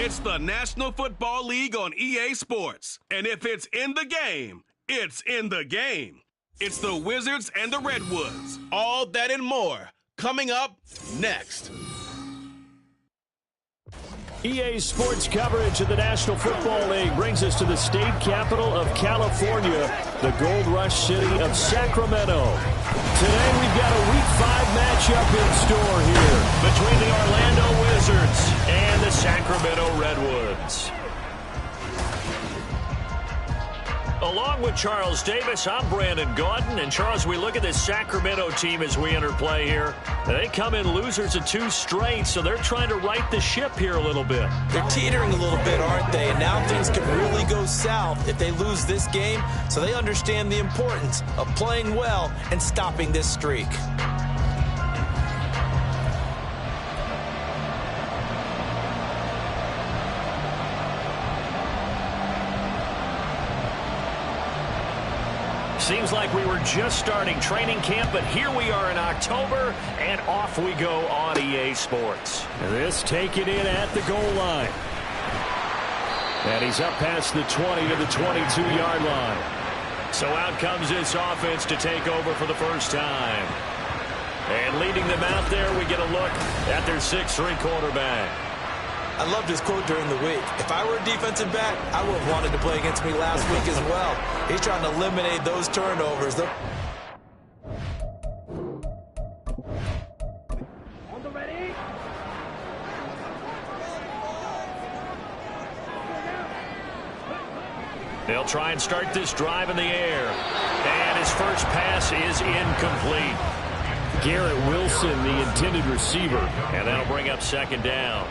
It's the National Football League on EA Sports. And if it's in the game, it's in the game. It's the Wizards and the Redwoods. All that and more coming up next. EA Sports coverage of the National Football League brings us to the state capital of California, the Gold Rush city of Sacramento. Today we've got a Week 5 matchup in store here between the Orlando Wizards and the Sacramento Redwoods. Along with Charles Davis, I'm Brandon Gaudin. And Charles, we look at this Sacramento team as we enter play here. They come in losers of 2 straight, so they're trying to right the ship here a little bit. They're teetering a little bit, aren't they? And now things could really go south if they lose this game. So they understand the importance of playing well and stopping this streak. Seems like we were just starting training camp, but here we are in October, and off we go on EA Sports. And this taken in at the goal line. And he's up past the 20 to the 22-yard line. So out comes this offense to take over for the first time. And leading them out there, we get a look at their 6'3" quarterback. I loved his quote during the week. If I were a defensive back, I would have wanted to play against me last week as well. He's trying to eliminate those turnovers. They'll try and start this drive in the air. And his first pass is incomplete. Garrett Wilson, the intended receiver. And that'll bring up second down.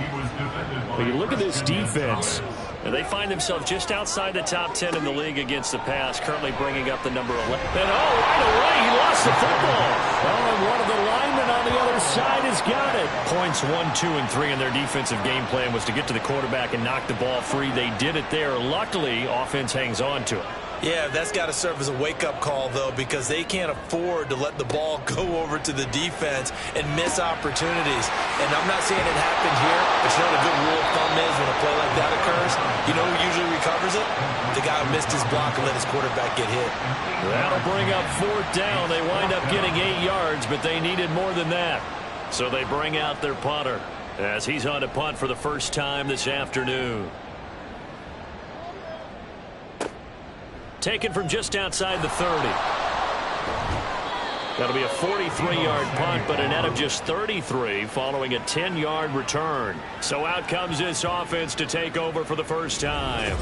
When you look at this defense, and they find themselves just outside the top 10 in the league against the pass, currently bringing up the number 11. And right away, he lost the football. And one of the linemen on the other side has got it. Points 1, 2, and 3 in their defensive game plan was to get to the quarterback and knock the ball free. They did it there. Luckily, offense hangs on to it. Yeah, that's got to serve as a wake-up call, though, because they can't afford to let the ball go over to the defense and miss opportunities. And I'm not saying it happened here, but you know what a good rule of thumb is when a play like that occurs? You know who usually recovers it? The guy who missed his block and let his quarterback get hit. That'll bring up 4th down. They wind up getting 8 yards, but they needed more than that. So they bring out their punter as he's on to punt for the first time this afternoon. Taken from just outside the 30. That'll be a 43-yard punt, but a net of just 33 following a 10-yard return. So out comes this offense to take over for the first time.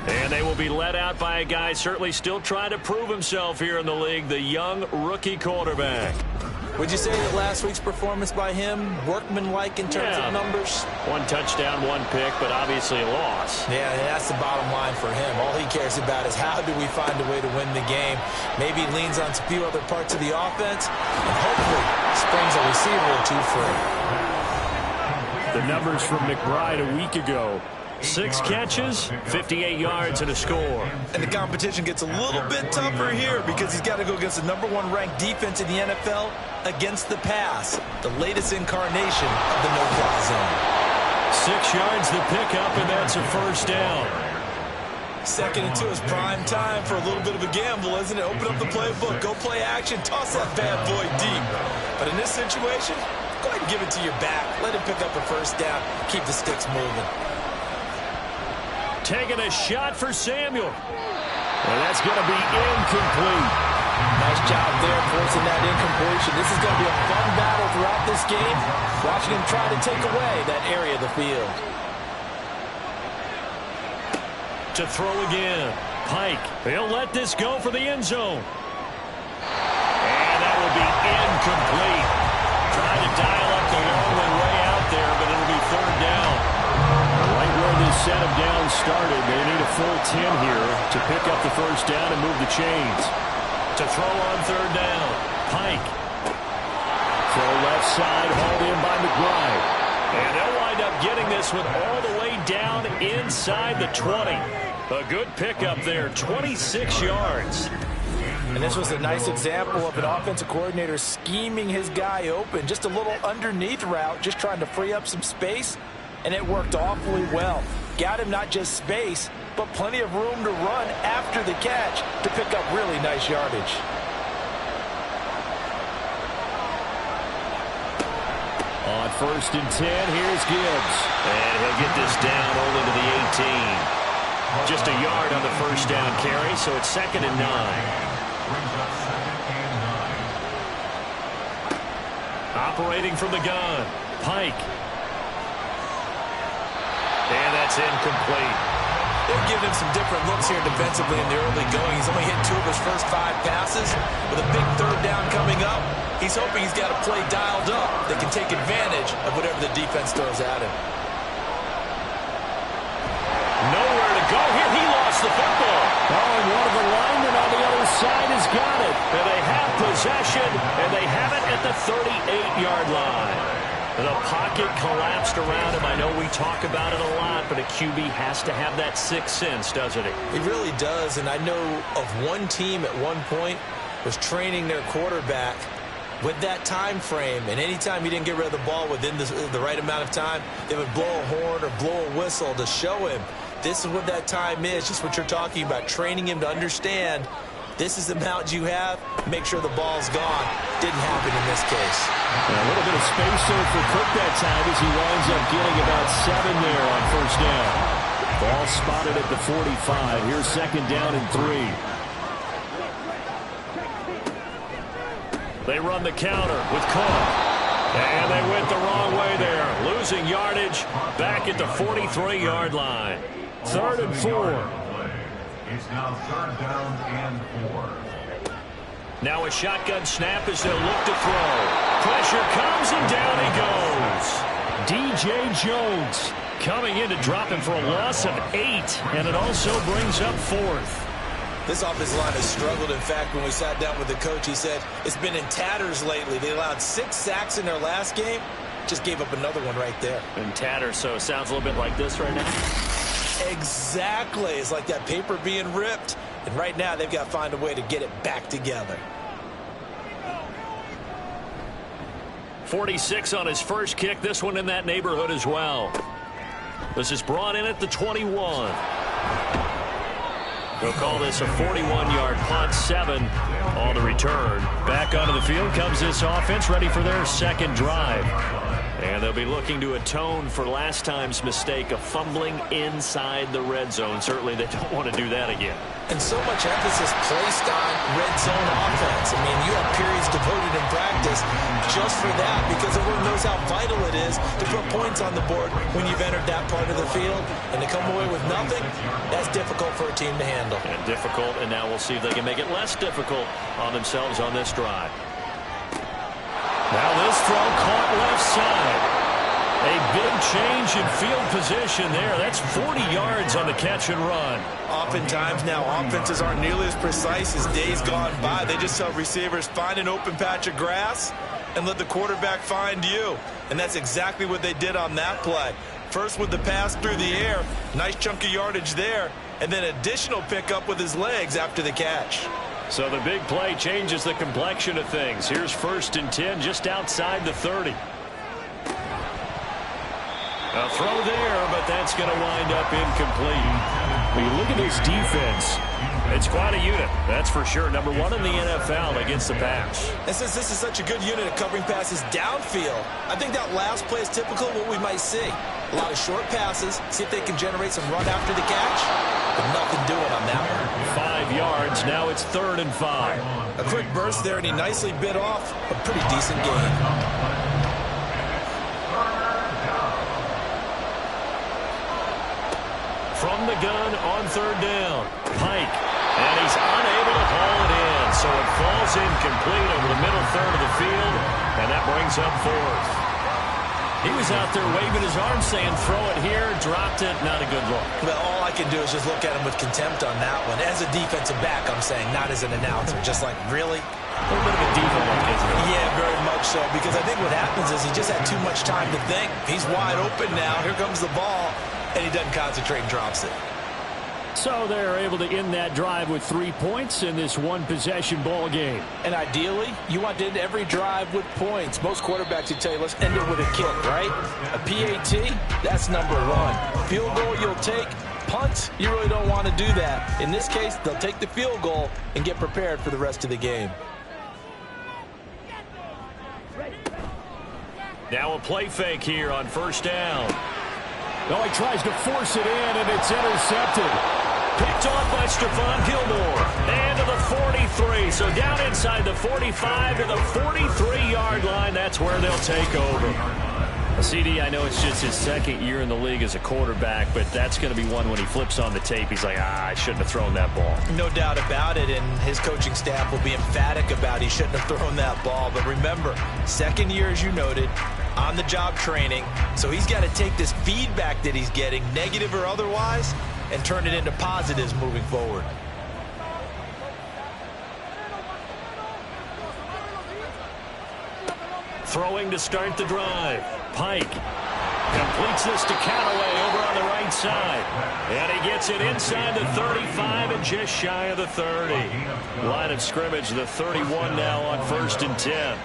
And they will be led out by a guy certainly still trying to prove himself here in the league, the young rookie quarterback. Would you say that last week's performance by him, workmanlike in terms of numbers? 1 touchdown, 1 pick, but obviously a loss. Yeah, that's the bottom line for him. All he cares about is how do we find a way to win the game. Maybe leans on a few other parts of the offense, and hopefully springs a receiver or 2 free. The numbers from McBride a week ago. 6 catches, 58 yards, and a score. And the competition gets a little bit tougher here because he's got to go against the #1 ranked defense in the NFL against the pass, the latest incarnation of the no-fly zone. 6 yards the pickup, and that's a first down. 2nd and 2 is prime time for a little bit of a gamble, isn't it? Open up the playbook, go play action, toss that bad boy deep. But in this situation, go ahead and give it to your back. Let him pick up a first down, keep the sticks moving. Taking a shot for Samuel. And that's going to be incomplete. Nice job there forcing that incompletion. This is going to be a fun battle throughout this game. Watching him try to take away that area of the field. To throw again. Pike. He'll let this go for the end zone. And that will be incomplete. Trying to dial up the long one way out there, but it'll be 3rd down. Right where this set of downs started, they need a full 10 here to pick up the first down and move the chains. To throw on 3rd down, Pike. Throw left side, hauled in by McBride. And they'll wind up getting this one all the way down inside the 20. A good pickup there, 26 yards. And this was a nice example of an offensive coordinator scheming his guy open. Just a little underneath route, just trying to free up some space. and it worked awfully well. Got him not just space, but plenty of room to run after the catch to pick up really nice yardage. On 1st and 10, here's Gibbs. And he'll get this down only to the 18. Just a yard on the first down carry, so it's 2nd and 9. Operating from the gun, Pike. And that's incomplete. They've given him some different looks here defensively in the early going. He's only hit 2 of his first 5 passes. With a big 3rd down coming up, he's hoping he's got a play dialed up that can take advantage of whatever the defense throws at him. Nowhere to go here. He lost the football. Oh, and one of the linemen on the other side has got it. And they have possession, and they have it at the 38-yard line. The pocket collapsed around him. I know we talk about it a lot, but a QB has to have that 6th sense, doesn't he? He really does, and I know of one team at one point was training their quarterback with that time frame, and anytime he didn't get rid of the ball within the right amount of time, they would blow a horn or blow a whistle to show him this is what that time is, just what you're talking about, training him to understand this is the amount you have, make sure the ball's gone. Didn't happen in this case. A little bit of space there for Cook that time as he winds up getting about 7 there on 1st down. Ball spotted at the 45. Here's 2nd down and 3. They run the counter with Cook. And they went the wrong way there. Losing yardage back at the 43-yard line. 3rd and 4. It's now 3rd down and 4. Now a shotgun snap as they'll look to throw. Pressure comes and down he goes. DJ Jones coming in to drop him for a loss of 8, and it also brings up 4th. This offensive line has struggled. In fact, when we sat down with the coach, he said it's been in tatters lately. They allowed 6 sacks in their last game. Just gave up another one right there. In tatters, so it sounds a little bit like this right now. Exactly. It's like that paper being ripped. And right now, they've got to find a way to get it back together. 46 on his first kick. This one in that neighborhood as well. This is brought in at the 21. They'll call this a 41-yard punt, 7 on the return. Back onto the field comes this offense, ready for their 2nd drive. And they'll be looking to atone for last time's mistake of fumbling inside the red zone. Certainly they don't want to do that again. And so much emphasis placed on red zone offense. I mean, you have periods devoted in practice just for that because everyone knows how vital it is to put points on the board when you've entered that part of the field. And to come away with nothing, that's difficult for a team to handle. And difficult, and now we'll see if they can make it less difficult on themselves on this drive. Now this throw caught left side. A big change in field position there. That's 40 yards on the catch and run. Oftentimes now offenses aren't nearly as precise as days gone by. They just tell receivers, find an open patch of grass and let the quarterback find you. And that's exactly what they did on that play. First with the pass through the air, nice chunk of yardage there, and then additional pickup with his legs after the catch. So the big play changes the complexion of things. Here's 1st and 10 just outside the 30. A throw there, but that's going to wind up incomplete. When you look at this defense, it's quite a unit, that's for sure. Number 1 in the NFL against the pass. And since this is such a good unit at covering passes downfield, I think that last play is typical of what we might see. A lot of short passes, see if they can generate some run after the catch, but nothing doing on that one. 5 yards, now it's 3rd and 5. A quick burst there, and he nicely bit off a pretty decent gain. From the gun on 3rd down, Pike, and he's unable to haul it in, so it falls incomplete over the middle third of the field, and that brings up 4th. He was out there waving his arm saying, throw it here, dropped it, not a good look. Well, all I can do is just look at him with contempt on that one. As a defensive back, I'm saying, not as an announcer. Just like, really? A little bit of a diva look, isn't it? Yeah, very much so, because I think what happens is he just had too much time to think. He's wide open now. Here comes the ball, and he doesn't concentrate and drops it. So they're able to end that drive with 3 points in this one-possession ball game. And ideally, you want to end every drive with points. Most quarterbacks would tell you, let's end it with a kick, right? A PAT, that's number one. Field goal you'll take. Punts, you really don't want to do that. In this case, they'll take the field goal and get prepared for the rest of the game. Now a play fake here on first down. Oh, he tries to force it in, and it's intercepted. Picked off by Stephon Gilmore. And to the 43. So down inside the 45 to the 43-yard line. That's where they'll take over. CD, I know it's just his second year in the league as a quarterback, but that's going to be one when he flips on the tape. He's like, I shouldn't have thrown that ball. No doubt about it, and his coaching staff will be emphatic about he shouldn't have thrown that ball. But remember, second year, as you noted, on-the-job training. So he's got to take this feedback that he's getting, negative or otherwise, and turn it into positives moving forward. Throwing to start the drive. Pike completes this to Callaway over on the right side. And he gets it inside the 35 and just shy of the 30. Line of scrimmage, the 31 now on 1st and 10.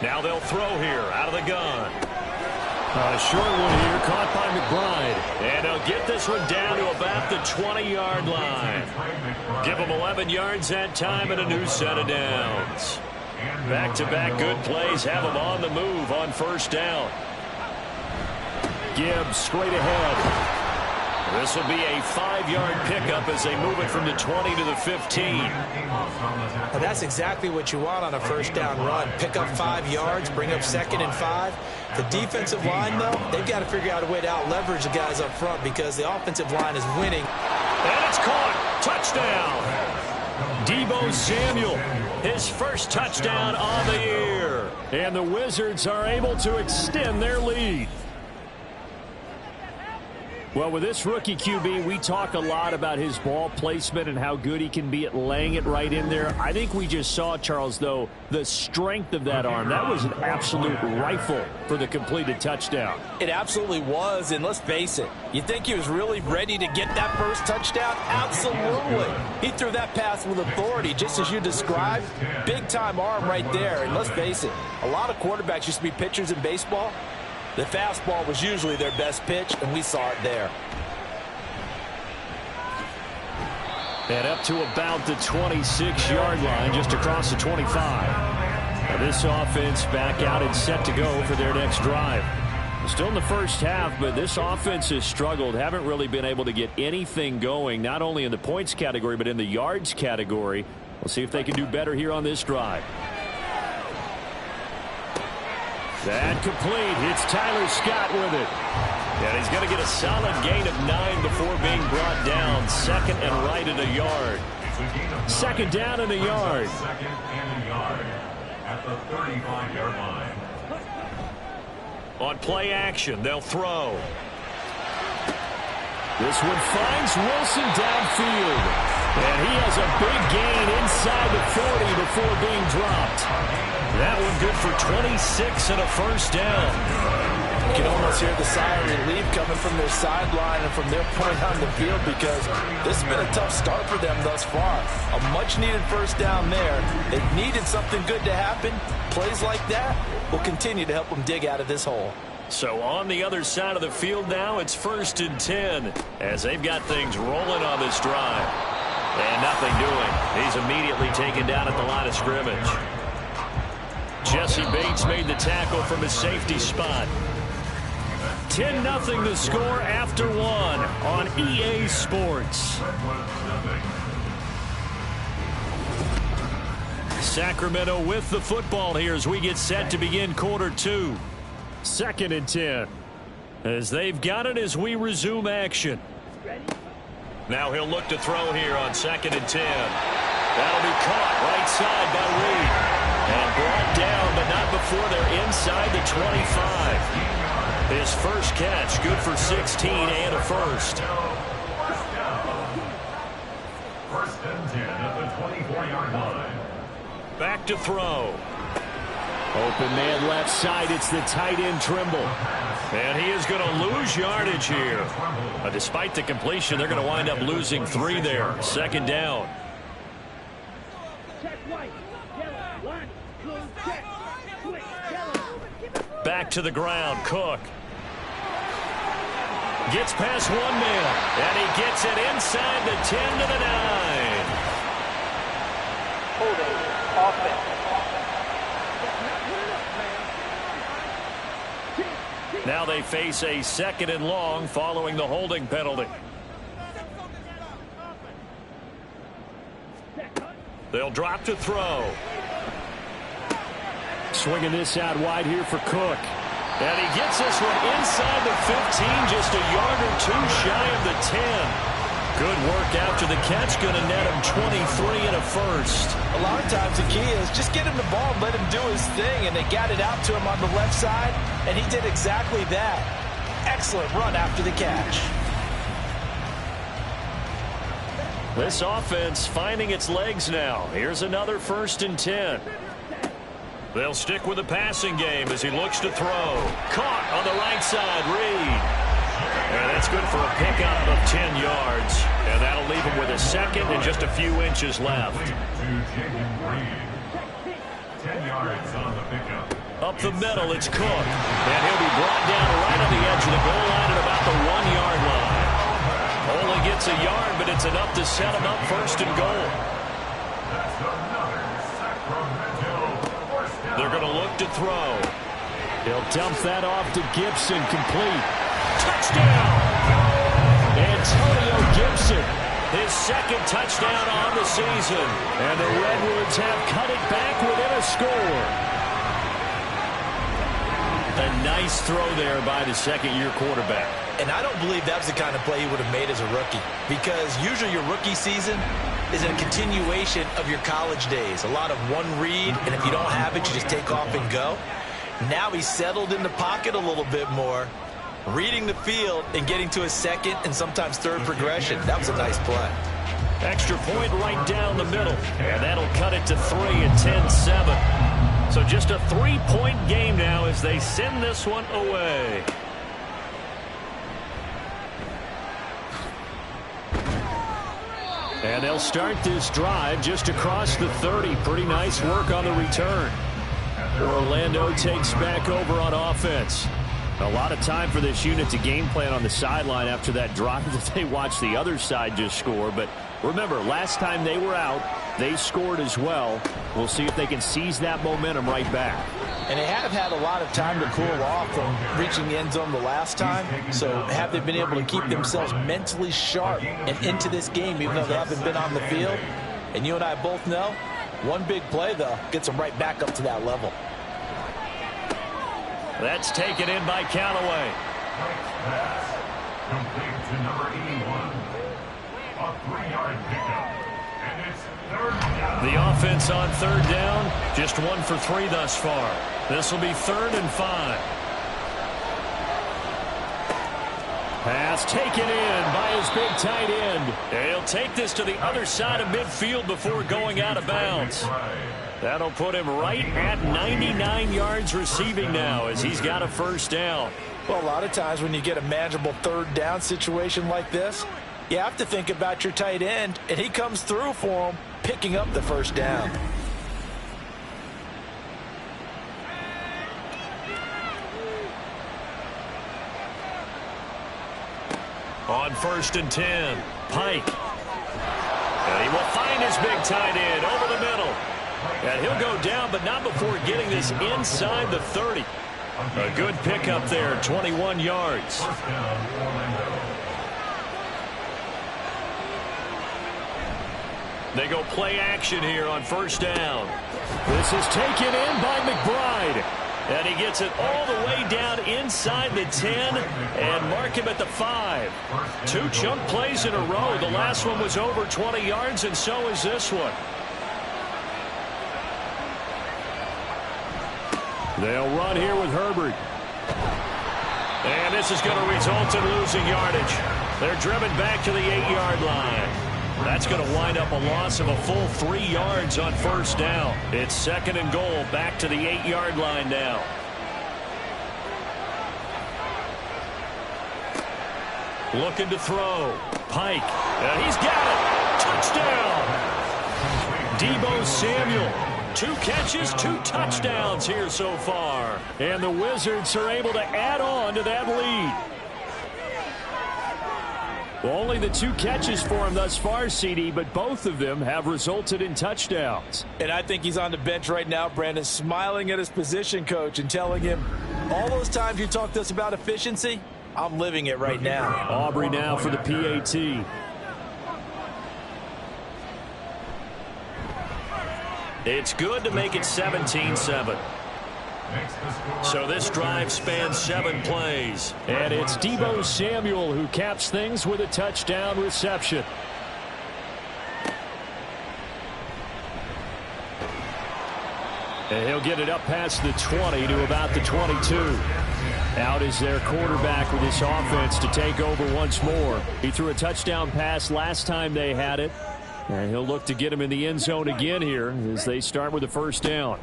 Now they'll throw here out of the gun. A short one here caught by McBride. And they'll get this one down to about the 20-yard line. Give them 11 yards that time and a new set of downs. Back-to-back good plays have them on the move on first down. Gibbs straight ahead. This will be a 5-yard pickup as they move it from the 20 to the 15. Now that's exactly what you want on a first down run. Pick up 5 yards, bring up 2nd and 5. The defensive line, though, they've got to figure out a way to out-leverage the guys up front because the offensive line is winning. And it's caught. Touchdown. Deebo Samuel, his first touchdown on the year. And the Wizards are able to extend their lead. Well, with this rookie QB, we talk a lot about his ball placement and how good he can be at laying it right in there. I think we just saw, Charles, though, the strength of that arm. That was an absolute rifle for the completed touchdown. It absolutely was, and let's face it, you think he was really ready to get that first touchdown? Absolutely. He threw that pass with authority, just as you described. Big-time arm right there, and let's face it, a lot of quarterbacks used to be pitchers in baseball. The fastball was usually their best pitch, and we saw it there. And up to about the 26-yard line, just across the 25. Now this offense back out and set to go for their next drive. Still in the first half, but this offense has struggled. Haven't really been able to get anything going, not only in the points category, but in the yards category. We'll see if they can do better here on this drive. That complete. It's Tyler Scott with it. And he's going to get a solid gain of 9 before being brought down. 2nd and right at a yard. 2nd down and a yard. 2nd and a yard at the 35-yard line. On play action, they'll throw. This one finds Wilson downfield. And he has a big gain inside the 40 before being dropped. That one good for 26 and a first down. You can almost hear the sigh of relief coming from their sideline and from their point on the field because this has been a tough start for them thus far. A much-needed first down there. They needed something good to happen. Plays like that will continue to help them dig out of this hole. So on the other side of the field now, it's 1st and 10 as they've got things rolling on this drive. And nothing doing. He's immediately taken down at the line of scrimmage. Jesse Bates made the tackle from his safety spot. 10-0 the score after 1 on EA Sports. Sacramento with the football here as we get set to begin quarter 2. 2nd and 10 as they've got it as we resume action. Now he'll look to throw here on 2nd and 10. That'll be caught right side by Reed. And brought down, but not before they're inside the 25. His first catch, good for 16 and a first. 1st and 10 at the 24-yard line. Back to throw. Open man left side, it's the tight end Trimble. And he is going to lose yardage here. Despite the completion, they're going to wind up losing 3 there. Second down. Back to the ground, Cook. Gets past one man, and he gets it inside the 10 to the 9. Holding offense. Now they face a 2nd and long following the holding penalty. They'll drop to throw. Swinging this out wide here for Cook. And he gets this one inside the 15, just a yard or 2 shy of the 10. Good work after the catch, going to net him 23 and a first. A lot of times the key is just get him the ball and let him do his thing, and they got it out to him on the left side, and he did exactly that. Excellent run after the catch. This offense finding its legs now. Here's another 1st and 10. They'll stick with the passing game as he looks to throw. Caught on the right side, Reed. And that's good for a pickup of 10 yards. And that'll leave him with a 2nd and just a few inches left. 10 yards on the pickup. Up the middle, it's Cook. And he'll be brought down right on the edge of the goal line at about the 1-yard line. Only gets a yard, but it's enough to set him up 1st and goal. That's another Sacramento first down. They're going to look to throw. He'll dump that off to Gibson, complete. Touchdown! Antonio Gibson. His 2nd touchdown on the season. And the Redwoods have cut it back within a score. A nice throw there by the 2nd-year quarterback. And I don't believe that was the kind of play he would have made as a rookie, because usually your rookie season is a continuation of your college days. A lot of one read, and if you don't have it, you just take off and go. Now he's settled in the pocket a little bit more, reading the field and getting to his 2nd and sometimes 3rd progression. That was a nice play. Extra point right down the middle, and that'll cut it to 3 at 10-7. So just a 3-point game now as they send this one away. And they'll start this drive just across the 30. Pretty nice work on the return. Orlando takes back over on offense. A lot of time for this unit to game plan on the sideline after that drive that they watched the other side just score. But remember, last time they were out, they scored as well. We'll see if they can seize that momentum right back. And they have had a lot of time to cool off from reaching the end zone the last time. So have they been able to keep themselves mentally sharp and into this game, even though they haven't been on the field? And you and I both know, one big play, though, gets them right back up to that level. That's taken in by Callaway. Pass complete to number 81. A 3-yard pickup. And it's 3rd down. The offense on 3rd down, just 1 for 3 thus far. This will be 3rd and 5. Pass taken in by his big tight end. He'll take this to the other side of midfield before going out of bounds. That'll put him right at 99 yards receiving now as he's got a 1st down. Well, a lot of times when you get a manageable 3rd down situation like this, you have to think about your tight end, and he comes through for him, picking up the 1st down. On 1st and 10, Pike. And he will find his big tight end over the middle. And he'll go down, but not before getting this inside the 30. A good pickup there, 21 yards. They go play action here on 1st down. This is taken in by McBride. And he gets it all the way down inside the 10 and mark him at the 5. 2 chunk plays in a row. The last one was over 20 yards, and so is this one. They'll run here with Herbert. And this is going to result in losing yardage. They're driven back to the 8-yard line. That's going to wind up a loss of a full 3 yards on 1st down. It's 2nd and goal, back to the 8-yard line now. Looking to throw. Pike. And he's got it. Touchdown. Deebo Samuel. 2 catches, 2 touchdowns here so far. And the Wizards are able to add on to that lead. Well, only the 2 catches for him thus far, CD, but both of them have resulted in touchdowns. And I think he's on the bench right now, Brandon, smiling at his position coach and telling him, all those times you talked to us about efficiency, I'm living it right now. Aubrey now for the PAT. It's good to make it 17-7. So this drive spans 7 plays. And it's Deebo Samuel who caps things with a touchdown reception. And he'll get it up past the 20 to about the 22. Out is their quarterback with this offense to take over once more. He threw a touchdown pass last time they had it. And he'll look to get him in the end zone again here as they start with the first down.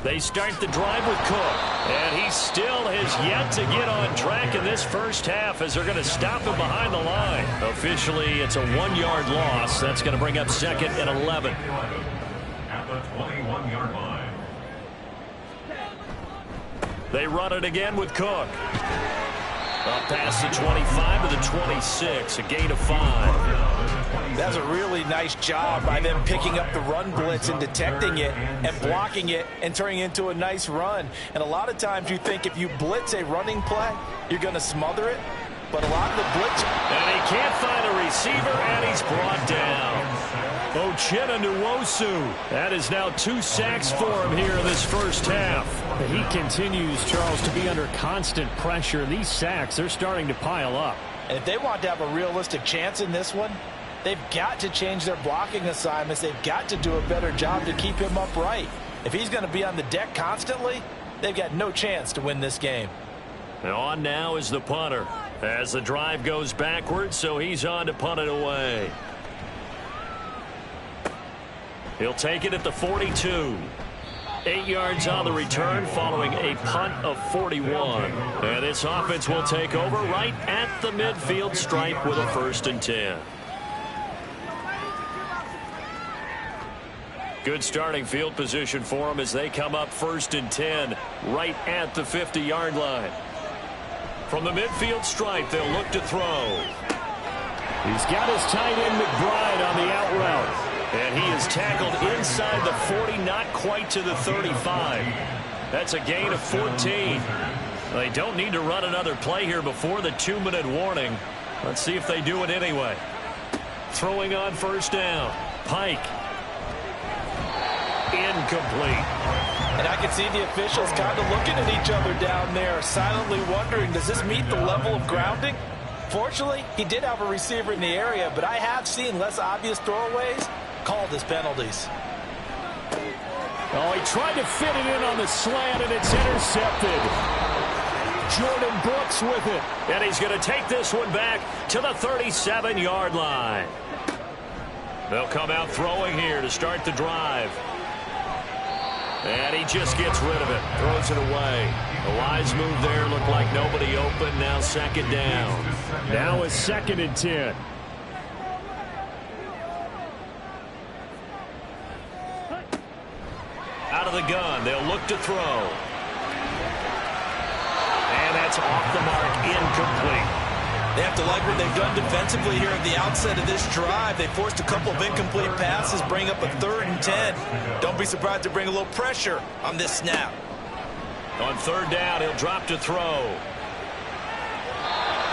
They start the drive with Cook. And he still has yet to get on track in this first half as they're going to stop him behind the line. Officially, it's a 1-yard loss. That's going to bring up 2nd and 11. At the 21-yard line. They run it again with Cook. Up past the 25 to the 26, a gain of 5. That's a really nice job by them picking up the run blitz and detecting it and blocking it and turning it into a nice run. And a lot of times you think if you blitz a running play, you're going to smother it. But a lot of the blitz... And he can't find a receiver, and he's brought down. Uchenna Nwosu. That is now 2 sacks for him here in this first half. He continues, Charles, to be under constant pressure. These sacks, they're starting to pile up. And if they want to have a realistic chance in this one, they've got to change their blocking assignments. They've got to do a better job to keep him upright. If he's going to be on the deck constantly, they've got no chance to win this game. And on now is the punter as the drive goes backwards, so he's on to punt it away. He'll take it at the 42. 8 yards on the return following a punt of 41. And this offense will take over right at the midfield stripe with a 1st and 10. Good starting field position for them as they come up 1st and 10 right at the 50-yard line. From the midfield stripe, they'll look to throw. He's got his tight end McBride on the out route. And he is tackled inside the 40, not quite to the 35. That's a gain of 14. They don't need to run another play here before the 2-minute warning. Let's see if they do it anyway. Throwing on 1st down. Pike. Incomplete. And I can see the officials kind of looking at each other down there, silently wondering, does this meet the level of grounding? Fortunately, he did have a receiver in the area, but I have seen less obvious throwaways called as penalties. Oh, he tried to fit it in on the slant, and it's intercepted. Jordan Brooks with it. And he's going to take this one back to the 37-yard line. They'll come out throwing here to start the drive. And he just gets rid of it. Throws it away. A wise move there. Looked like nobody open. Now 2nd down. Now a 2nd and 10. Out of the gun. They'll look to throw. And that's off the mark. Incomplete. They have to like what they've done defensively here at the outset of this drive. They forced a couple of incomplete passes, bring up a 3rd and 10. Don't be surprised to bring a little pressure on this snap. On 3rd down, he'll drop to throw.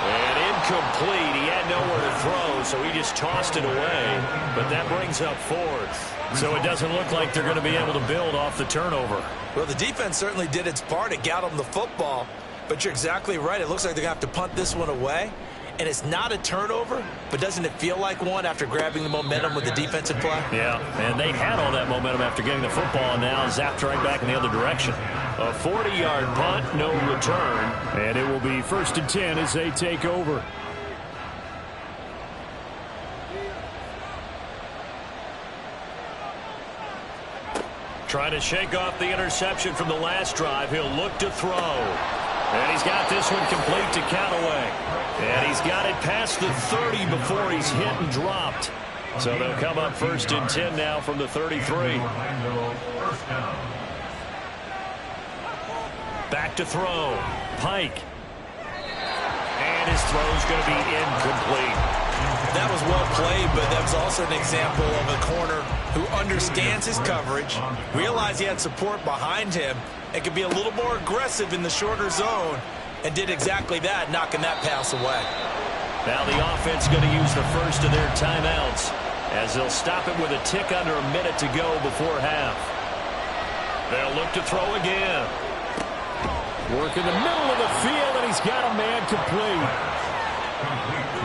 And incomplete. He had nowhere to throw, so he just tossed it away. But that brings up 4th. So it doesn't look like they're going to be able to build off the turnover. Well, the defense certainly did its part. It got them the football. But you're exactly right. It looks like they're going to have to punt this one away. And it's not a turnover, but doesn't it feel like one after grabbing the momentum with the defensive play? Yeah, and they had all that momentum after getting the football, and now zapped right back in the other direction. A 40-yard punt, no return. And it will be 1st and 10 as they take over. Trying to shake off the interception from the last drive. He'll look to throw. And he's got this one complete to Callaway. And he's got it past the 30 before he's hit and dropped. So they'll come up 1st and 10 now from the 33. Back to throw. Pike. And his throw's going to be incomplete. That was well played, but that was also an example of a corner who understands his coverage, realized he had support behind him, and could be a little more aggressive in the shorter zone, and did exactly that, knocking that pass away. Now the offense going to use the first of their timeouts as they'll stop it with a tick under a minute to go before half. They'll look to throw again. Work in the middle of the field, and he's got a man complete.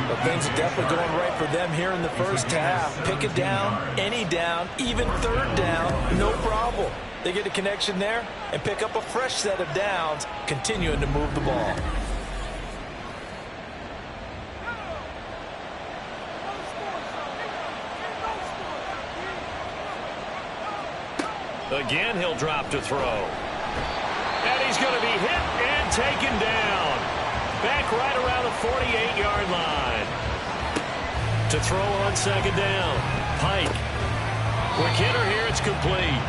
But things are definitely going right for them here in the first half. Pick it down, any down, even 3rd down, no problem. They get a connection there and pick up a fresh set of downs, continuing to move the ball. Again, he'll drop to throw. And he's going to be hit and taken down. Back right around the 48-yard line. To throw on 2nd down. Pike. Quick hitter here, it's complete.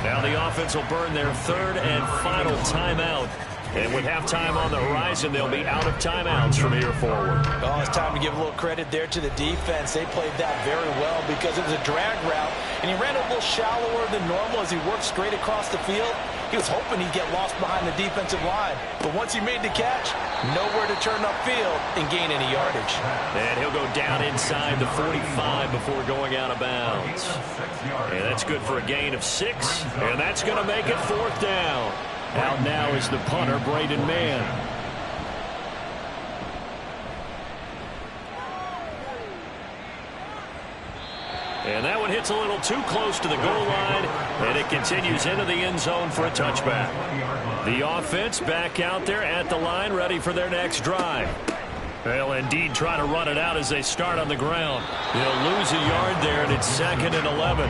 Now the offense will burn their 3rd and final timeout. And with halftime on the horizon, they'll be out of timeouts from here forward. Oh, it's time to give a little credit there to the defense. They played that very well because it was a drag route, and he ran a little shallower than normal as he worked straight across the field. He was hoping he'd get lost behind the defensive line. But once he made the catch, nowhere to turn upfield and gain any yardage. And he'll go down inside the 45 before going out of bounds. And that's good for a gain of 6, and that's going to make it 4th down. Out now is the punter, Braden Mann. And that one hits a little too close to the goal line, and it continues into the end zone for a touchback. The offense back out there at the line, ready for their next drive. They'll indeed try to run it out as they start on the ground. They'll lose a yard there, and it's 2nd and 11.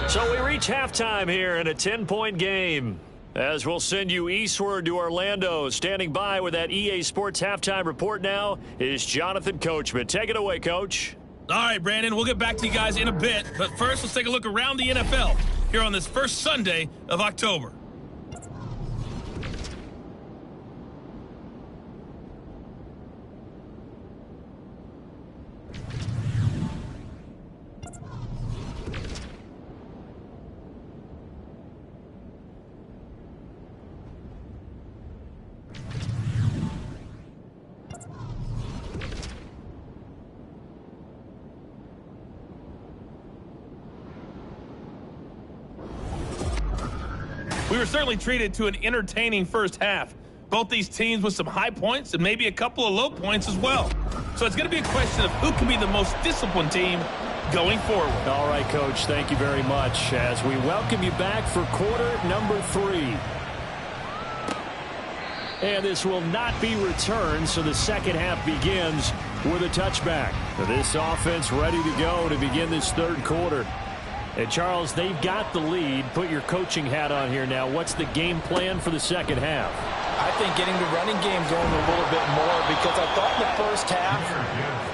So we reach halftime here in a 10-point game. As we'll send you eastward to Orlando. Standing by with that EA Sports halftime report now is Jonathan Coachman. Take it away, Coach. All right, Brandon, we'll get back to you guys in a bit. But first, let's take a look around the NFL here on this first Sunday of October. We were certainly treated to an entertaining first half. Both these teams with some high points and maybe a couple of low points as well. So it's going to be a question of who can be the most disciplined team going forward. All right, Coach, thank you very much as we welcome you back for quarter number 3. And this will not be returned, so the second half begins with a touchback. This offense ready to go to begin this 3rd quarter. And, Charles, they've got the lead. Put your coaching hat on here now. What's the game plan for the second half? I think getting the running game going a little bit more because I thought in the first half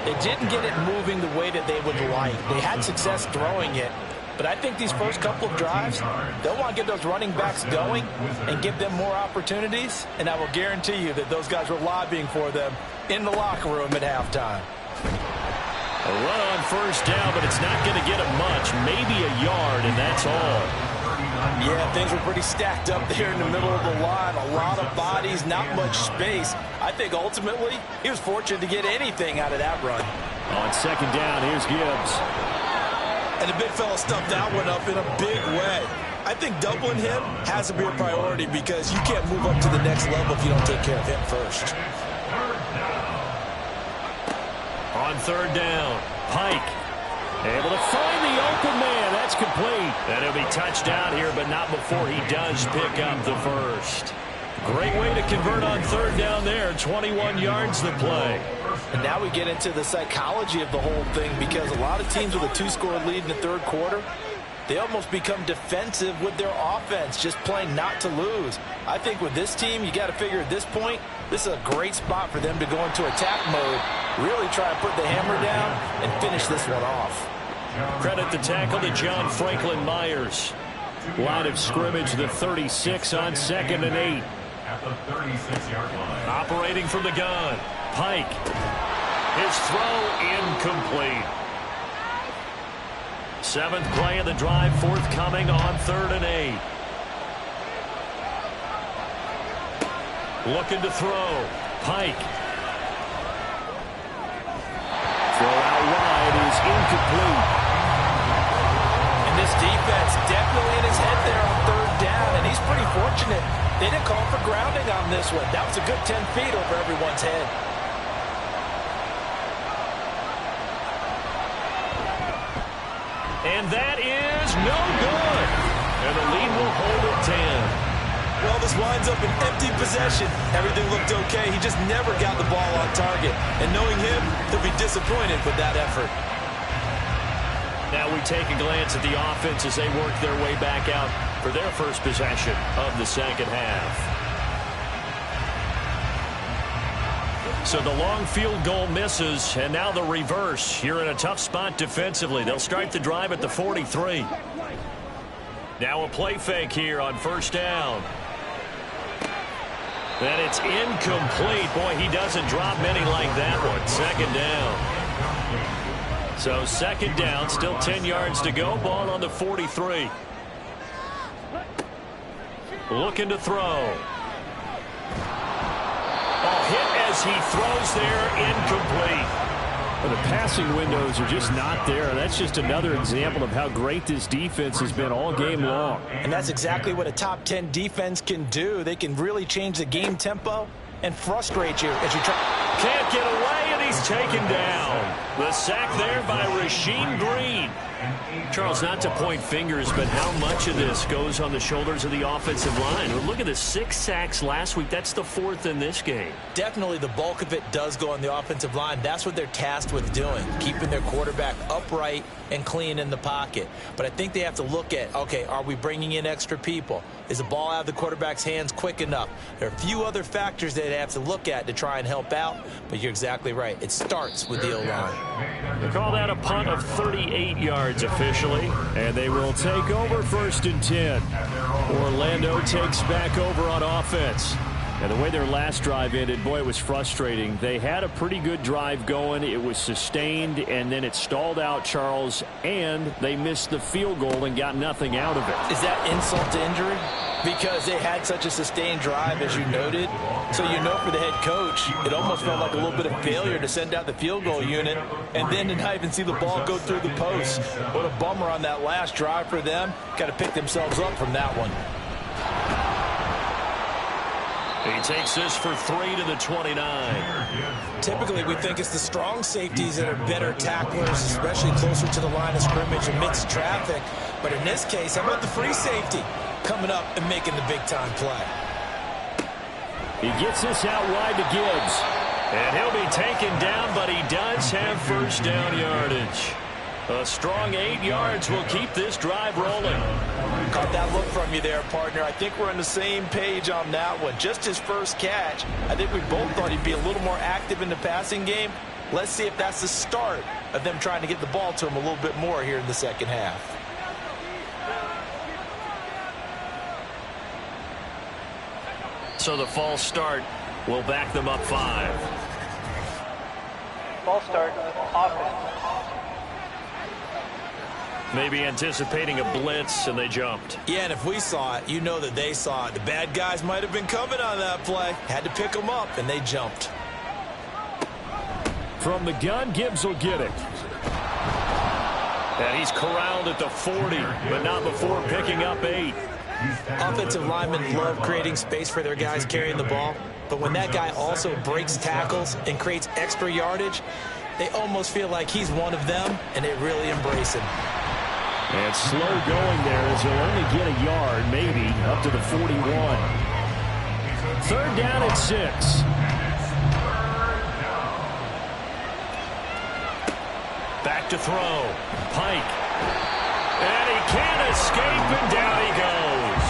they didn't get it moving the way that they would like. They had success throwing it. But I think these first couple of drives, they'll want to get those running backs going and give them more opportunities. And I will guarantee you that those guys were lobbying for them in the locker room at halftime. A run on first down, but it's not going to get him much. Maybe a yard, and that's all. Yeah, things were pretty stacked up there in the middle of the line. A lot of bodies, not much space. I think ultimately he was fortunate to get anything out of that run. On second down, here's Gibbs. And the big fella stuffed that one up in a big way. I think doubling him has to be a priority because you can't move up to the next level if you don't take care of him first. On third down, Pike able to find the open man. That's complete. And he'll be touchdown here, but not before he does pick up the first. Great way to convert on third down there. 21 yards the play. And now we get into the psychology of the whole thing because a lot of teams with a 2-score lead in the third quarter, they almost become defensive with their offense, just playing not to lose. I think with this team, you got to figure at this point, this is a great spot for them to go into attack mode, really try to put the hammer down and finish this one off. Credit the tackle to John Franklin Myers. Line of scrimmage, the 36 on 2nd and 8. At the 36-yard line. Operating from the gun, Pike. His throw incomplete. 7th play of the drive forthcoming on 3rd and 8. Looking to throw, Pike. Throw out wide is incomplete. And this defense definitely in his head there on 3rd down, and he's pretty fortunate. They didn't call for grounding on this one. That was a good 10 feet over everyone's head. And that is no good. And the lead will hold at 10. Well, this winds up an empty possession. Everything looked okay. He just never got the ball on target. And knowing him, he'll be disappointed with that effort. Now we take a glance at the offense as they work their way back out for their first possession of the second half. So the long field goal misses, and now the reverse. You're in a tough spot defensively. They'll start the drive at the 43. Now a play fake here on 1st down. And it's incomplete. Boy, he doesn't drop many like that one. 2nd down. So 2nd down, still 10 yards to go. Ball on the 43. Looking to throw. Hit as he throws there, incomplete. Well, the passing windows are just not there. That's just another example of how great this defense has been all game long. And that's exactly what a top 10 defense can do. They can really change the game tempo and frustrate you as you try. Can't get away, and he's taken down. The sack there by Rasheem Green. Charles, not to point fingers, but how much of this goes on the shoulders of the offensive line? Well, look at the 6 sacks last week. That's the 4th in this game. Definitely the bulk of it does go on the offensive line. That's what they're tasked with doing, keeping their quarterback upright and clean in the pocket. But I think they have to look at, okay, are we bringing in extra people? Is the ball out of the quarterback's hands quick enough? There are a few other factors they have to look at to try and help out, but you're exactly right. It starts with the O-line. They call that a punt of 38 yards officially, and they will take over 1st and 10. Orlando takes back over on offense. And the way their last drive ended, boy, it was frustrating. They had a pretty good drive going. It was sustained, and then it stalled out, Charles, and they missed the field goal and got nothing out of it. Is that insult to injury? Because they had such a sustained drive, as you noted. So you know for the head coach, it almost felt like a little bit of failure to send out the field goal unit and then to not even see the ball go through the post. What a bummer on that last drive for them. Got to pick themselves up from that one. He takes this for 3 to the 29. Typically, we think it's the strong safeties that are better tacklers, especially closer to the line of scrimmage amidst traffic. But in this case, how about the free safety coming up and making the big-time play? He gets this out wide to Gibbs. And he'll be taken down, but he does have 1st down yardage. A strong 8 yards will keep this drive rolling. Caught that look from you there, partner. I think we're on the same page on that one. Just his first catch. I think we both thought he'd be a little more active in the passing game. Let's see if that's the start of them trying to get the ball to him a little bit more here in the second half. So the false start will back them up 5. False start, offense. Maybe anticipating a blitz, and they jumped. Yeah, and if we saw it, you know that they saw it. The bad guys might have been coming on that play. Had to pick them up, and they jumped. From the gun, Gibbs will get it. And he's corralled at the 40, but not before picking up 8. Offensive linemen love creating space for their guys carrying the ball, but when that guy also breaks tackles and creates extra yardage, they almost feel like he's one of them, and they really embrace him. And slow going there as he'll only get a yard, maybe, up to the 41. 3rd down at 6. Back to throw. Pike. And he can't escape, and down he goes.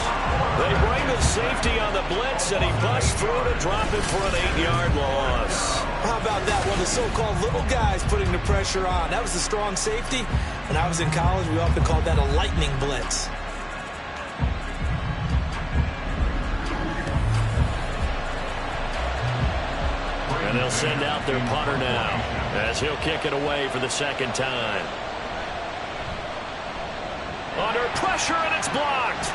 They bring the safety on the blitz, and he busts through to drop it for an 8-yard loss. How about that? Well, the so-called little guys putting the pressure on. That was the strong safety. When I was in college, we often called that a lightning blitz. And they'll send out their punter now as he'll kick it away for the second time. Under pressure, and it's blocked.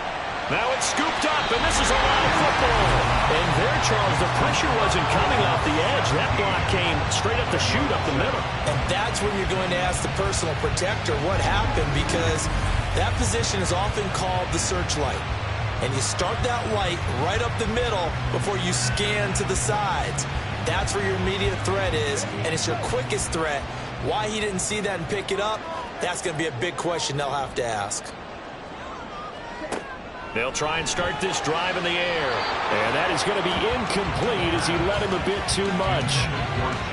Now it's scooped up, and this is a live football. And there, Charles, the pressure wasn't coming off the edge. That block came straight up the chute up the middle. And that's when you're going to ask the personal protector what happened, because that position is often called the searchlight. And you start that light right up the middle before you scan to the sides. That's where your immediate threat is, and it's your quickest threat. Why he didn't see that and pick it up, that's going to be a big question they'll have to ask. They'll try and start this drive in the air. And that is going to be incomplete as he led him a bit too much.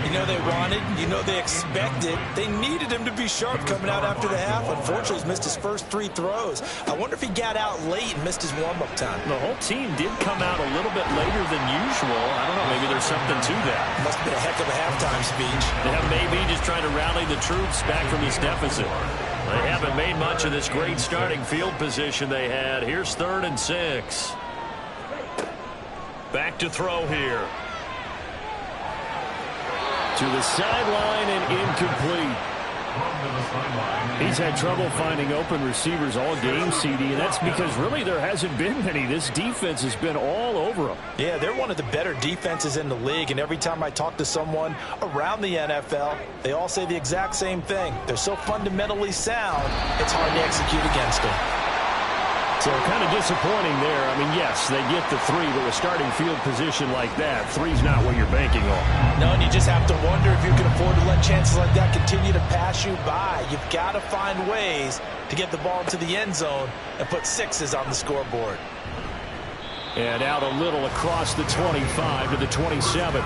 You know they wanted, you know they expected. They needed him to be sharp coming out after the half. Unfortunately, he's missed his first 3 throws. I wonder if he got out late and missed his warm-up time. The whole team did come out a little bit later than usual. I don't know, maybe there's something to that. Must have been a heck of a halftime speech. Yeah, maybe just trying to rally the troops back from this deficit. They haven't made much of this great starting field position they had. Here's 3rd and 6. Back to throw here. To the sideline and incomplete. He's had trouble finding open receivers all game, CD, and that's because really there hasn't been many. This defense has been all over them. Yeah, they're one of the better defenses in the league, and every time I talk to someone around the NFL, they all say the exact same thing. They're so fundamentally sound, it's hard to execute against them. So kind of disappointing there. I mean, yes, they get the 3, but with starting field position like that, 3's not what you're banking on. No, and you just have to wonder if you can afford to let chances like that continue to pass you by. You've got to find ways to get the ball into the end zone and put 6s on the scoreboard. And out a little across the 25 to the 27.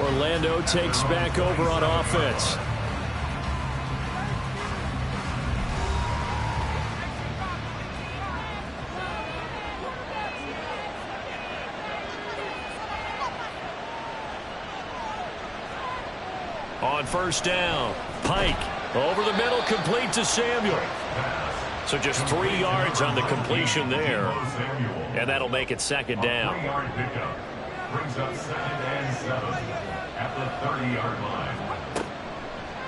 Orlando takes back over on offense. On first down, Pike over the middle, complete to Samuel. So just 3 yards on the completion there. And that'll make it second down. 3-yard pickup brings up 2nd and 7 at the 30-yard line.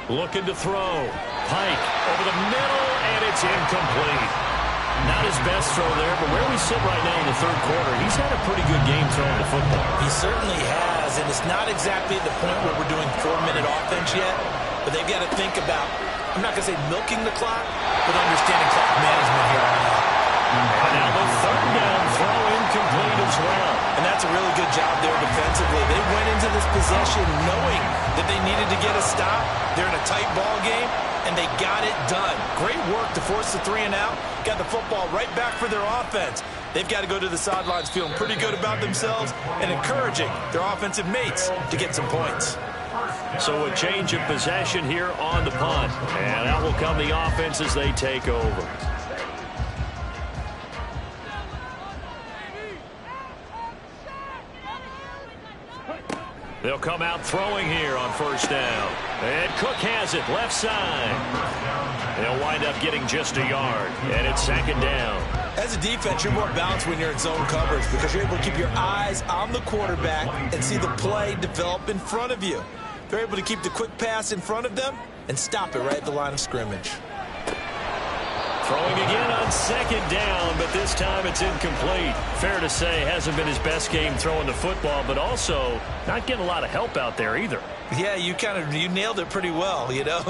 Looking to throw. Pike over the middle, and it's incomplete. Not his best throw there, but where we sit right now in the 3rd quarter, he's had a pretty good game throwing the football. He certainly has, and it's not exactly at the point where we're doing 4-minute offense yet, but they've got to think about, I'm not going to say milking the clock, but understanding clock management here on out. And now the 3rd down throw incomplete as well. And that's a really good job there defensively. They went into this possession knowing that they needed to get a stop. They're in a tight ball game, and they got it done. Great work to force the 3 and out. Got the football right back for their offense. They've got to go to the sidelines feeling pretty good about themselves and encouraging their offensive mates to get some points. So a change of possession here on the punt. And out will come the offense as they take over. They'll come out throwing here on first down. And Cook has it, left side. They'll wind up getting just a yard. And it's second down. As a defense, you're more balanced when you're in zone coverage because you're able to keep your eyes on the quarterback and see the play develop in front of you. They're able to keep the quick pass in front of them and stop it right at the line of scrimmage. Throwing again on second down, but this time it's incomplete. Fair to say, hasn't been his best game throwing the football, but also not getting a lot of help out there either. Yeah, you nailed it pretty well, you know.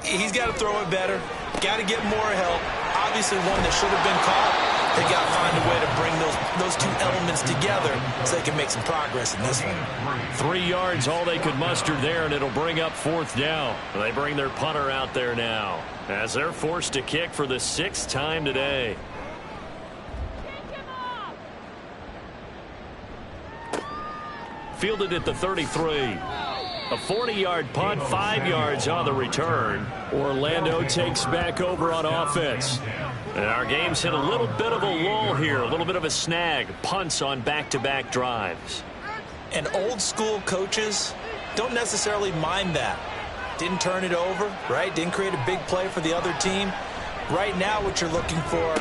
He's got to throw it better, got to get more help. Obviously one that should have been caught. They got to find a way to bring those 2 elements together so they can make some progress in this one. 3 yards, all they could muster there, and it'll bring up 4th down. They bring their punter out there now as they're forced to kick for the 6th time today. Fielded at the 33. A 40-yard punt, 5 yards on the return. Orlando takes back over on offense. And our game's hit a little bit of a lull here, a little bit of a snag. Punts on back-to-back drives. And old school coaches don't necessarily mind that. Didn't turn it over, right? Didn't create a big play for the other team. Right now what you're looking for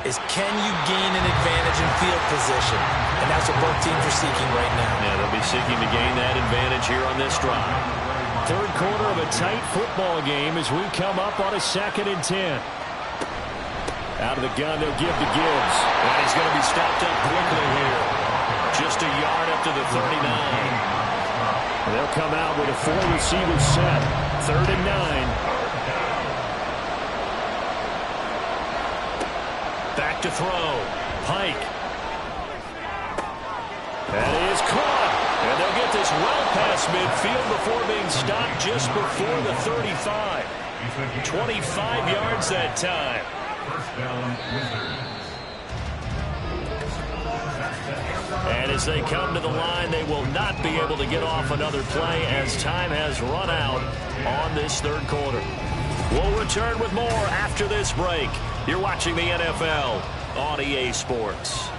is can you gain an advantage in field position? And that's what both teams are seeking right now. Yeah, they'll be seeking to gain that advantage here on this drive. Third quarter of a tight football game as we come up on a 2nd and 10. Out of the gun, they'll give to Gibbs. And he's going to be stopped up quickly here. Just a yard up to the 39. They'll come out with a 4-receiver set. 3rd and 9. Back to throw. Pike. That is caught. And they'll get this well past midfield before being stopped just before the 35. 25 yards that time. First down, Wizards. And as they come to the line, they will not be able to get off another play as time has run out on this third quarter. We'll return with more after this break. You're watching the NFL on EA Sports.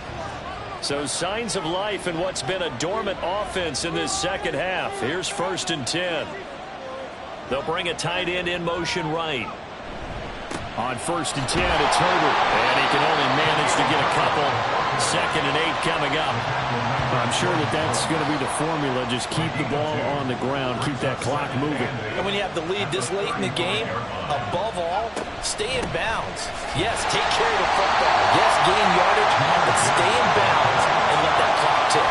So signs of life in what's been a dormant offense in this second half. Here's 1st and 10. They'll bring a tight end in motion right. On 1st and 10, it's Herbert. And he can only manage to get a couple. 2nd and 8 coming up. I'm sure that's going to be the formula. Just keep the ball on the ground. Keep that clock moving. And when you have the lead this late in the game, above all, stay in bounds. Yes, take care of the football. Yes, gain yardage, but stay in bounds and let that clock tick.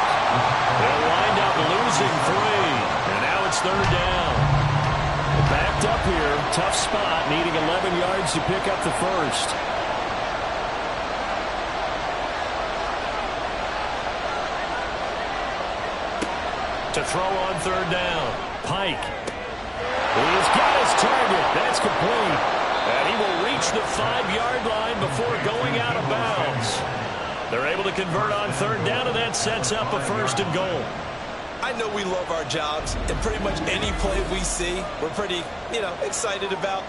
They'll wind up losing 3. And now it's 3rd down. Backed up here. Tough spot. Needing 11 yards to pick up the first. To throw on 3rd down. Pike. He's got his target. That's complete. And he will reach the 5-yard line before going out of bounds. They're able to convert on 3rd down, and that sets up a 1st and goal. I know we love our jobs, and pretty much any play we see, we're pretty, excited about.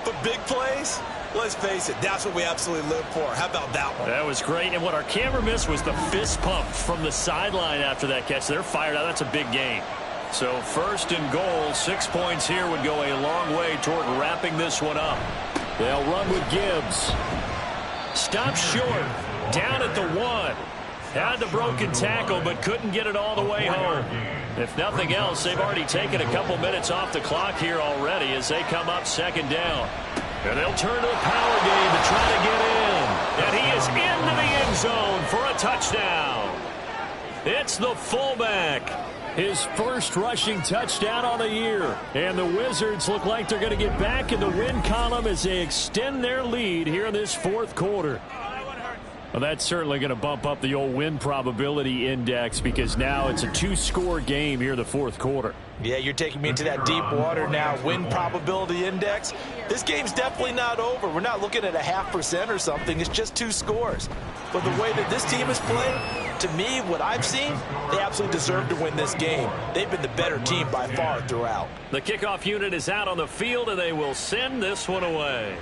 But big plays, let's face it, that's what we absolutely live for. How about that one? That was great. And what our camera missed was the fist pump from the sideline after that catch. They're fired out. That's a big game. So 1st and goal, 6 points here would go a long way toward wrapping this one up. They'll run with Gibbs. Stop short. Down at the 1. Had the broken tackle, but couldn't get it all the way home. If nothing else, they've already taken a couple minutes off the clock here already as they come up 2nd down. And they'll turn to the power game to try to get in. And he is into the end zone for a touchdown. It's the fullback. His first rushing touchdown on the year. And the Wizards look like they're going to get back in the win column as they extend their lead here in this 4th quarter. Well, that's certainly going to bump up the old win probability index because now it's a 2-score game here in the 4th quarter. Yeah, you're taking me into that deep water now. Win probability index. This game's definitely not over. We're not looking at a 0.5% or something. It's just 2 scores. But the way that this team is playing, to me, what I've seen, they absolutely deserve to win this game. They've been the better team by far throughout. The kickoff unit is out on the field, and they will send this one away.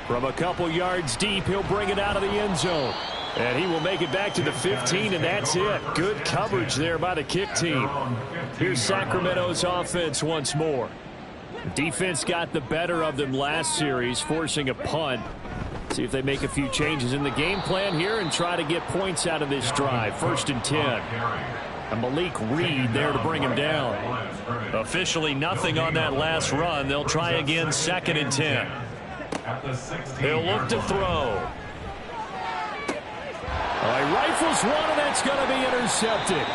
From a couple yards deep, he'll bring it out of the end zone. And he will make it back to the 15, and that's it. Good coverage there by the kick team. Here's Sacramento's offense once more. Defense got the better of them last series, forcing a punt. See if they make a few changes in the game plan here and try to get points out of this drive. 1st and 10. And Malik Reed there to bring him down. Officially nothing on that last run. They'll try again 2nd and 10. He'll look to throw. He rifles one, and that's going to be intercepted.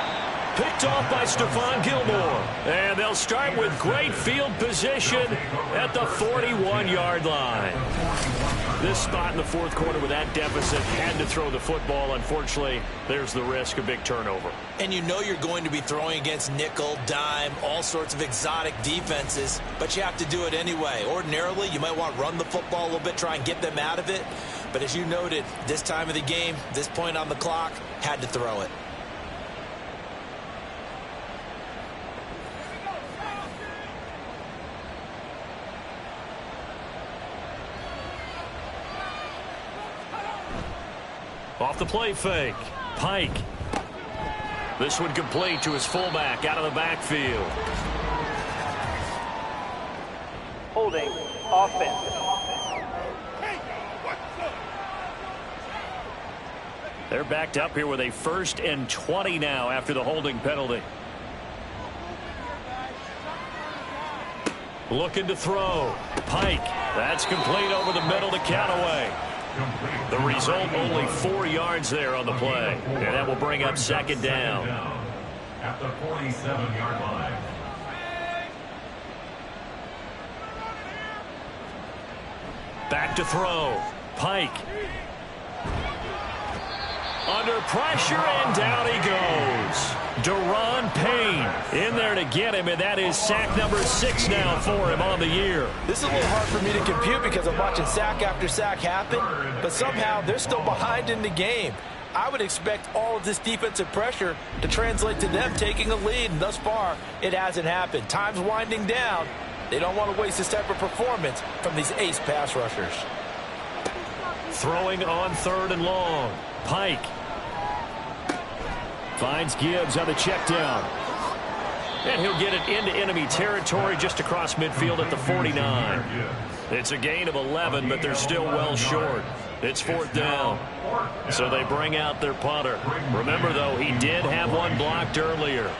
Picked off by Stephon Gilmore. And they'll start with great field position at the 41-yard line. This spot in the 4th quarter with that deficit, had to throw the football. Unfortunately, there's the risk of big turnover. And you know you're going to be throwing against nickel, dime, all sorts of exotic defenses, but you have to do it anyway. Ordinarily, you might want to run the football a little bit, try and get them out of it. But as you noted, this time of the game, this point on the clock, had to throw it. Off the play fake. Pike. This one complete to his fullback out of the backfield. Holding. Offense. They're backed up here with a 1st and 20 now after the holding penalty. Looking to throw. Pike. That's complete over the middle to Callaway. The result, only 4 yards there on the play. And that will bring up 2nd down. At the 47-yard line. Back to throw. Pike. Under pressure, and down he goes. Deron Payne in there to get him, and that is sack number 6 now for him on the year. This is a little hard for me to compute because I'm watching sack after sack happen, but somehow they're still behind in the game. I would expect all of this defensive pressure to translate to them taking a lead, and thus far, it hasn't happened. Time's winding down. They don't want to waste this type of performance from these ace pass rushers. Throwing on 3rd and long. Pike. Finds Gibbs on the check down. And he'll get it into enemy territory just across midfield at the 49. It's a gain of 11, but they're still well short. It's 4th down. So they bring out their punter. Remember, though, he did have one blocked earlier.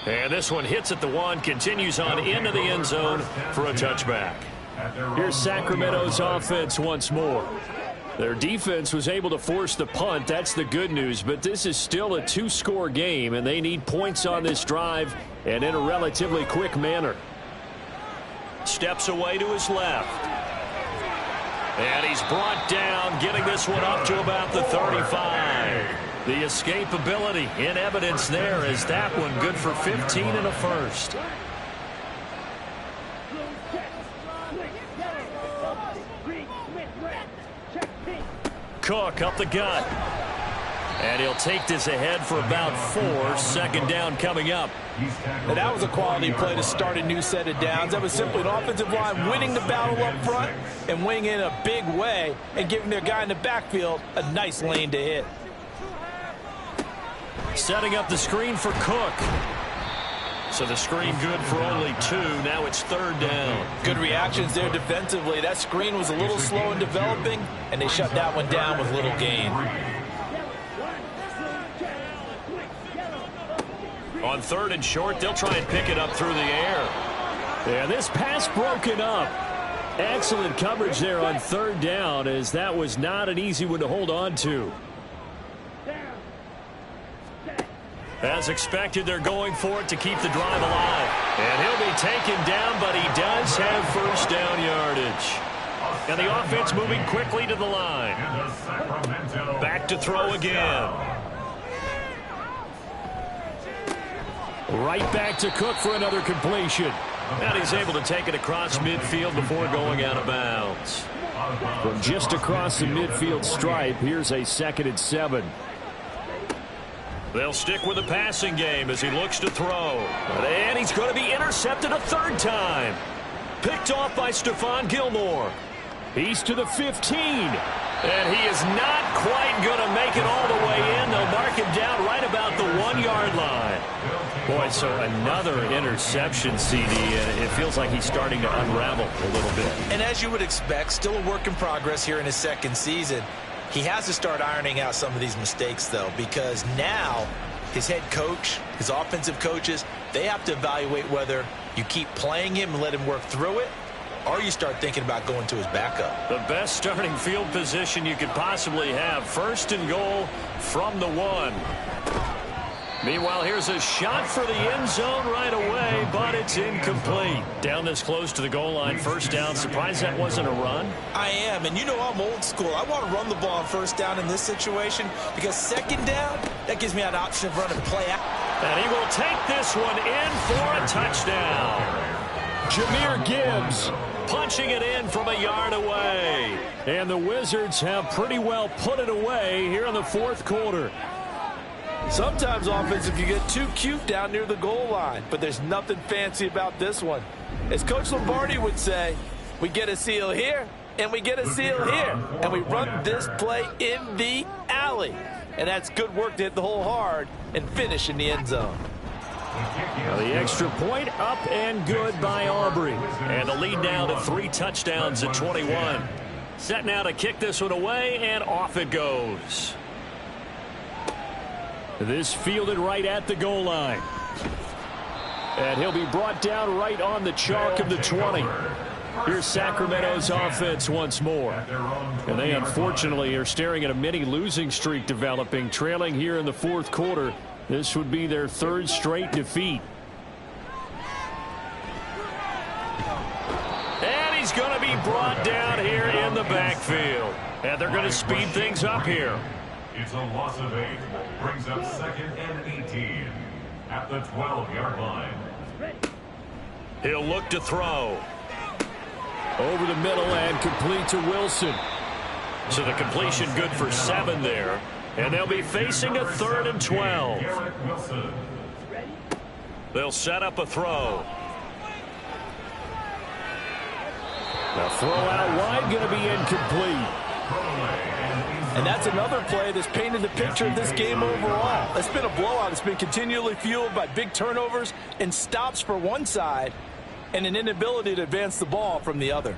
And this one hits at the 1, continues on into the end zone for a touchback. Here's Sacramento's offense once more. Their defense was able to force the punt. That's the good news, but this is still a 2-score game, and they need points on this drive and in a relatively quick manner. Steps away to his left. And he's brought down, getting this one up to about the 35. The escapability in evidence there as that one good for 15 and a first. Cook up the gut. And he'll take this ahead for about 4. 2nd down coming up. And that was a quality play to start a new set of downs. That was simply an offensive line winning the battle up front and winning in a big way and giving their guy in the backfield a nice lane to hit. Setting up the screen for Cook. So the screen good for only 2. Now it's 3rd down. Good reactions there defensively. That screen was a little slow in developing, and they shut that one down with little gain. On 3rd and short, they'll try and pick it up through the air. Yeah, this pass broken up. Excellent coverage there on 3rd down, as that was not an easy one to hold on to. As expected, they're going for it to keep the drive alive. And he'll be taken down, but he does have 1st down yardage. And the offense moving quickly to the line. Back to throw again. Right back to Cook for another completion. And he's able to take it across midfield before going out of bounds. From just across the midfield stripe, here's a 2nd and 7. They'll stick with the passing game as he looks to throw. And he's going to be intercepted a 3rd time. Picked off by Stephon Gilmore. He's to the 15. And he is not quite going to make it all the way in. They'll mark him down right about the 1-yard line. Boy, so another interception, CD, and it feels like he's starting to unravel a little bit. And as you would expect, still a work in progress here in his 2nd season. He has to start ironing out some of these mistakes, though, because now his head coach, his offensive coaches, they have to evaluate whether you keep playing him and let him work through it, or you start thinking about going to his backup. The best starting field position you could possibly have. 1st and goal from the 1. Meanwhile, here's a shot for the end zone right away, but it's incomplete. Down this close to the goal line, 1st down. Surprised that wasn't a run? I am, and you know I'm old school. I want to run the ball on 1st down in this situation because 2nd down, that gives me an option of running play out. And he will take this one in for a touchdown. Jahmyr Gibbs punching it in from a yard away. And the Wizards have pretty well put it away here in the 4th quarter. Sometimes offensive, you get too cute down near the goal line, but there's nothing fancy about this one. As Coach Lombardi would say, we get a seal here, and we get a seal here, and we run this play in the alley. And that's good work to hit the hole hard and finish in the end zone. Well, the extra point up and good by Aubrey. And the lead now to 3 touchdowns at 21. Set now to kick this one away, and off it goes. This fielded right at the goal line. And he'll be brought down right on the chalk of the 20. Here's Sacramento's offense once more. And they unfortunately are staring at a mini losing streak developing, trailing here in the 4th quarter. This would be their 3rd straight defeat. And he's going to be brought down here in the backfield. And they're going to speed things up here. It's a loss of 8. Brings up 2nd and 18 at the 12-yard line. He'll look to throw. Over the middle and complete to Wilson. So the completion good for 7 there. And they'll be facing a 3rd and 12. They'll set up a throw. The throw out wide going to be incomplete. And that's another play that's painted the picture of this game overall. It's been a blowout. It's been continually fueled by big turnovers and stops for one side and an inability to advance the ball from the other.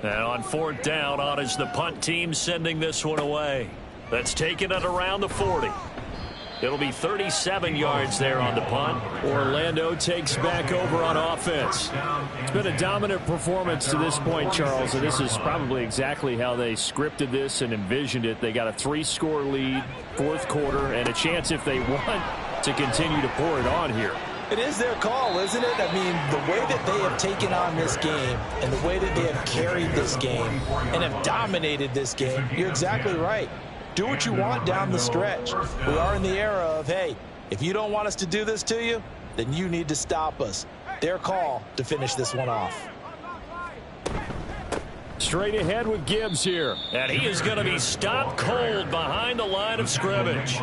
And on 4th down, on is the punt team sending this one away. That's taken at around the 40. It'll be 37 yards there on the punt. Orlando takes back over on offense. It's been a dominant performance to this point, Charles, and this is probably exactly how they scripted this and envisioned it. They got a 3-score lead, 4th quarter, and a chance if they want to continue to pour it on here. It is their call, isn't it? I mean, the way that they have taken on this game and the way that they have carried this game and have dominated this game, you're exactly right. Do what you want down the stretch. We are in the era of, hey, if you don't want us to do this to you, then you need to stop us. Their call to finish this one off. Straight ahead with Gibbs here. And he is going to be stopped cold behind the line of scrimmage.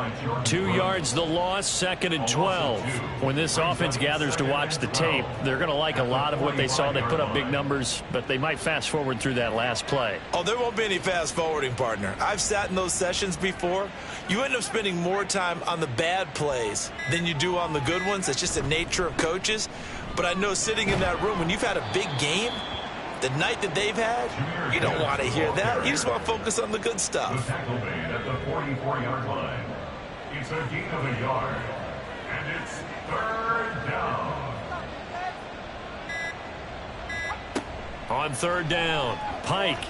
2 yards the loss, 2nd and 12. When this offense gathers to watch the tape, they're going to like a lot of what they saw. They put up big numbers, but they might fast forward through that last play. Oh, there won't be any fast forwarding, partner. I've sat in those sessions before. You end up spending more time on the bad plays than you do on the good ones. It's just the nature of coaches. But I know sitting in that room, when you've had a big game, the night that they've had, you don't want to hear that. You just want to focus on the good stuff. The tackle made at the 44-yard line. It's a gain of a yard, and it's 3rd down. On 3rd down, Pike.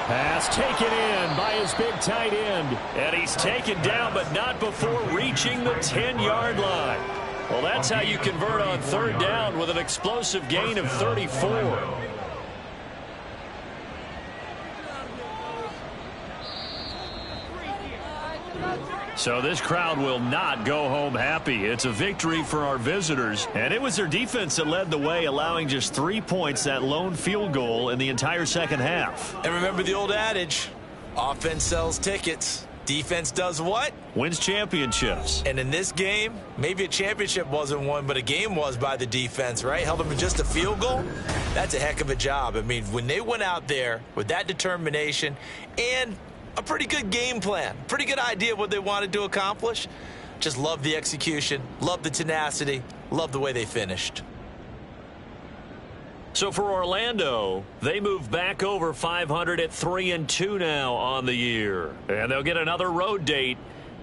Pass taken in by his big tight end. And he's taken down, but not before reaching the 10-yard line. Well, that's how you convert on 3rd down with an explosive gain of 34. So this crowd will not go home happy. It's a victory for our visitors. And it was their defense that led the way, allowing just 3 points, that lone field goal in the entire 2nd half. And remember the old adage, offense sells tickets. Defense does what? Wins championships. And in this game, maybe a championship wasn't won, but a game was by the defense, right? Held them to just a field goal. That's a heck of a job. I mean, when they went out there with that determination and a pretty good game plan, pretty good idea of what they wanted to accomplish, just love the execution, love the tenacity, love the way they finished. So for Orlando, they move back over 500 at 3-2 now on the year. And they'll get another road date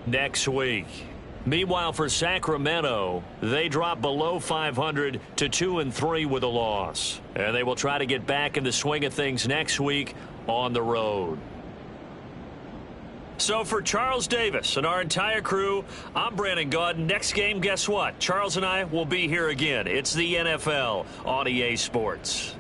next week. Meanwhile, for Sacramento, they drop below 500 to 2-3 with a loss. And they will try to get back in the swing of things next week on the road. So for Charles Davis and our entire crew, I'm Brandon Gaudin. Next game, guess what? Charles and I will be here again. It's the NFL on EA Sports.